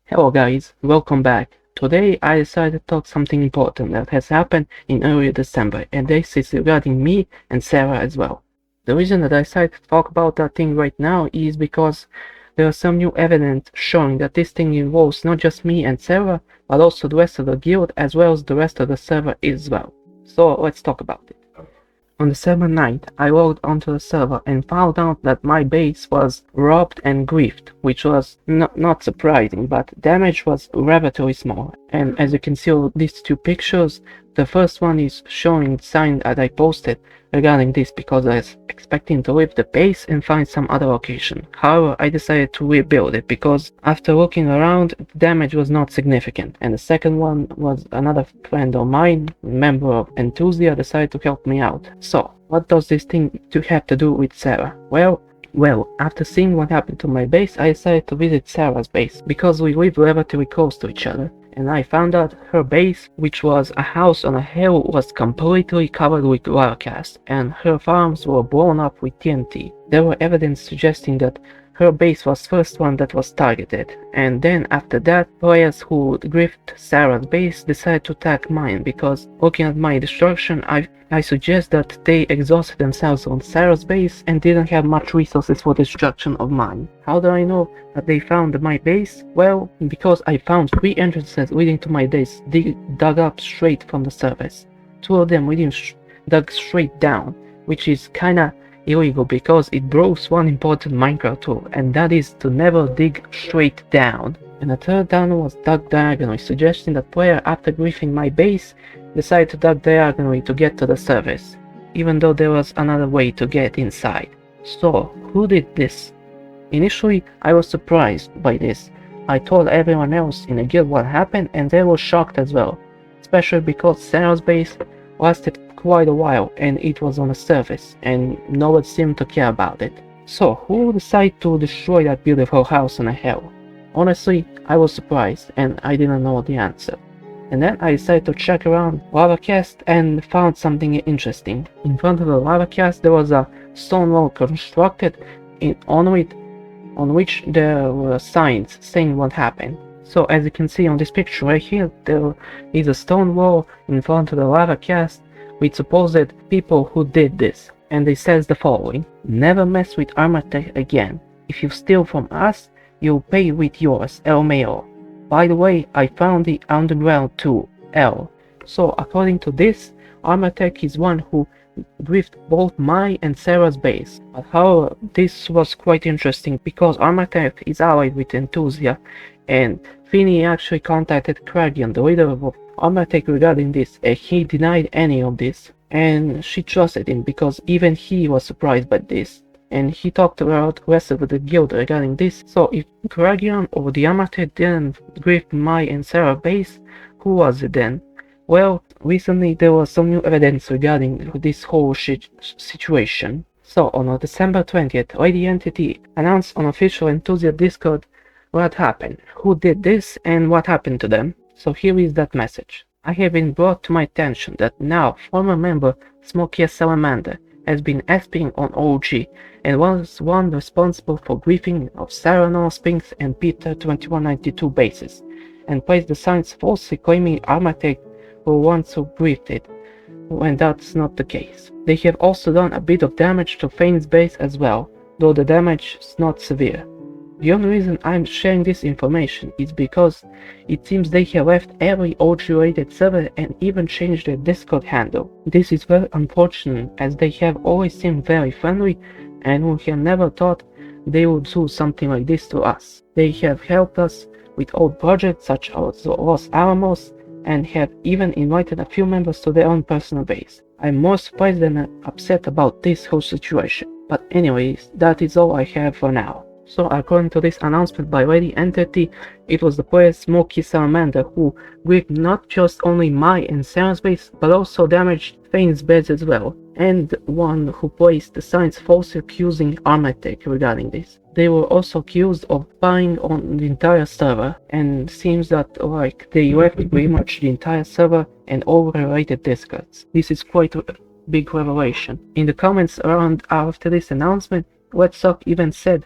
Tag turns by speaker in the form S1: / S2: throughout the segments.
S1: Hello guys, welcome back. Today I decided to talk something important that has happened in early December, and this is regarding me and Sara as well. The reason that I decided to talk about that thing right now is because there is some new evidence showing that this thing involves not just me and Sara, but also the rest of the guild as well as the rest of the server as well. So let's talk about it. On December 9th, I logged onto the server and found out that my base was robbed and griefed, which was not surprising, but damage was relatively small. And as you can see on these two pictures, the first one is showing the sign that I posted regarding this because I was expecting to leave the base and find some other location. However, I decided to rebuild it because after looking around, the damage was not significant. And the second one was another friend of mine, member of Enthusia, decided to help me out. So, what does this thing have to do with Sara? Well, after seeing what happened to my base, I decided to visit Sara's base because we live relatively close to each other. And I found out her base, which was a house on a hill, was completely covered with lava cast, and her farms were blown up with TNT. There were evidence suggesting that her base was first one that was targeted, and then after that, players who griefed Sara's base decided to attack mine because looking at my destruction, I suggest that they exhausted themselves on Sara's base and didn't have much resources for destruction of mine. How do I know that they found my base? Well, because I found 3 entrances leading to my base dug up straight from the surface. 2 of them dug straight down, which is kinda illegal because it breaks one important Minecraft rule, and that is to never dig straight down. And the third down was dug diagonally, suggesting that player after griefing my base decided to dug diagonally to get to the surface, even though there was another way to get inside. So, who did this? Initially, I was surprised by this. I told everyone else in the guild what happened and they were shocked as well, especially because Sara's base lasted quite a while and it was on the surface and no one seemed to care about it. So who decided to destroy that beautiful house on a hill? Honestly, I was surprised and I didn't know the answer. And then I decided to check around lava cast and found something interesting. In front of the lava cast there was a stone wall constructed on which there were signs saying what happened. So as you can see on this picture right here, there is a stone wall in front of the lava cast with supposed people who did this, and it says the following: never mess with armor tech again. If you steal from us, you'll pay with yours, LMAO. By the way, I found the underground too, L. So according to this, armor tech is one who griefed both my and Sara's base. But however, this was quite interesting because armor tech is allied with Enthusia, and Finny actually contacted Kragion, the leader of Armatech, regarding this, and he denied any of this, and she trusted him because even he was surprised by this, and he talked about the rest of the guild regarding this. So if Kragion or the Armatech didn't grief my and Sara base, who was it then? Well, recently there was some new evidence regarding this whole situation. So on December 20th, Lady Entity announced on official Enthusia Discord what happened, who did this, and what happened to them. So here is that message. I have been brought to my attention that now former member Smoky Salamander has been espying on OG and was one responsible for griefing of Sara No Spinks and Peter 2192 bases, and placed the signs falsely claiming Armatech were ones who griefed it, when that's not the case. They have also done a bit of damage to Fane's base as well, though the damage is not severe. The only reason I'm sharing this information is because it seems they have left every OG related server and even changed their Discord handle. This is very unfortunate as they have always seemed very friendly and we have never thought they would do something like this to us. They have helped us with old projects such as Los Alamos and have even invited a few members to their own personal base. I'm more surprised than upset about this whole situation. But anyways, that is all I have for now. So according to this announcement by Lady Entity, it was the player Smoky Salamander who griefed not just only my and Sara's base, but also damaged Fane's base as well, and one who placed the signs falsely accusing Armatech regarding this. They were also accused of spying on the entire server, and seems that they left pretty much the entire server and all related discords. This is quite a big revelation. In the comments around after this announcement, Let's Talk even said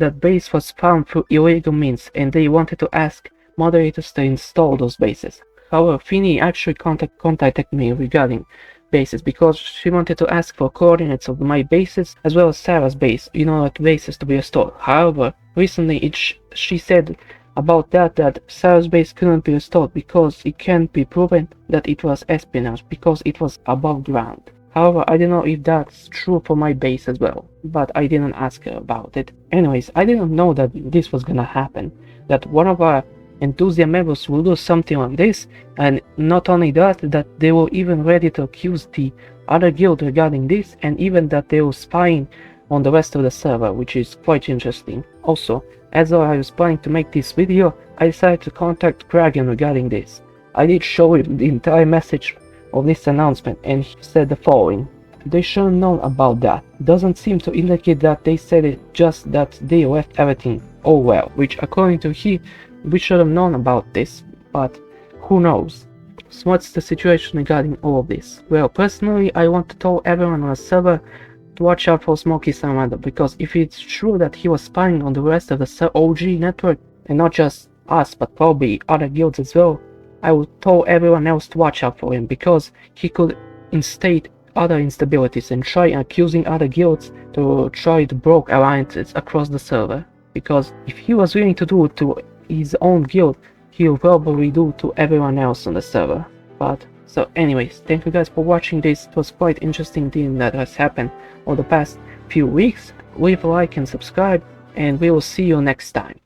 S1: that base was found through illegal means, and they wanted to ask moderators to install those bases. However, Finny actually contacted me regarding bases because she wanted to ask for coordinates of my bases as well as Sarah's base in order to bases to be restored. However, recently she said about that Sarah's base couldn't be restored because it can't be proven that it was espionage because it was above ground. However, I don't know if that's true for my base as well, but I didn't ask her about it. Anyways, I didn't know that this was gonna happen, that one of our enthusiast members will do something like this, and not only that they were even ready to accuse the other guild regarding this, and even that they were spying on the rest of the server, which is quite interesting. Also, as I was planning to make this video, I decided to contact Kragan regarding this. I did show him the entire message of this announcement, and he said the following: "They should have known about that. Doesn't seem to indicate that they said it, just that they left everything all well," which according to he, we should have known about this, but who knows. So what's the situation regarding all of this? Well, personally, I want to tell everyone on the server to watch out for Smoky Salamander, because if it's true that he was spying on the rest of the OG network, and not just us, but probably other guilds as well, I would tell everyone else to watch out for him, because he could instate other instabilities and try accusing other guilds to try to break alliances across the server. Because if he was willing to do it to his own guild, he'll probably do to everyone else on the server. But so anyways, thank you guys for watching this. It was quite interesting thing that has happened over the past few weeks. Leave a like and subscribe, and we will see you next time.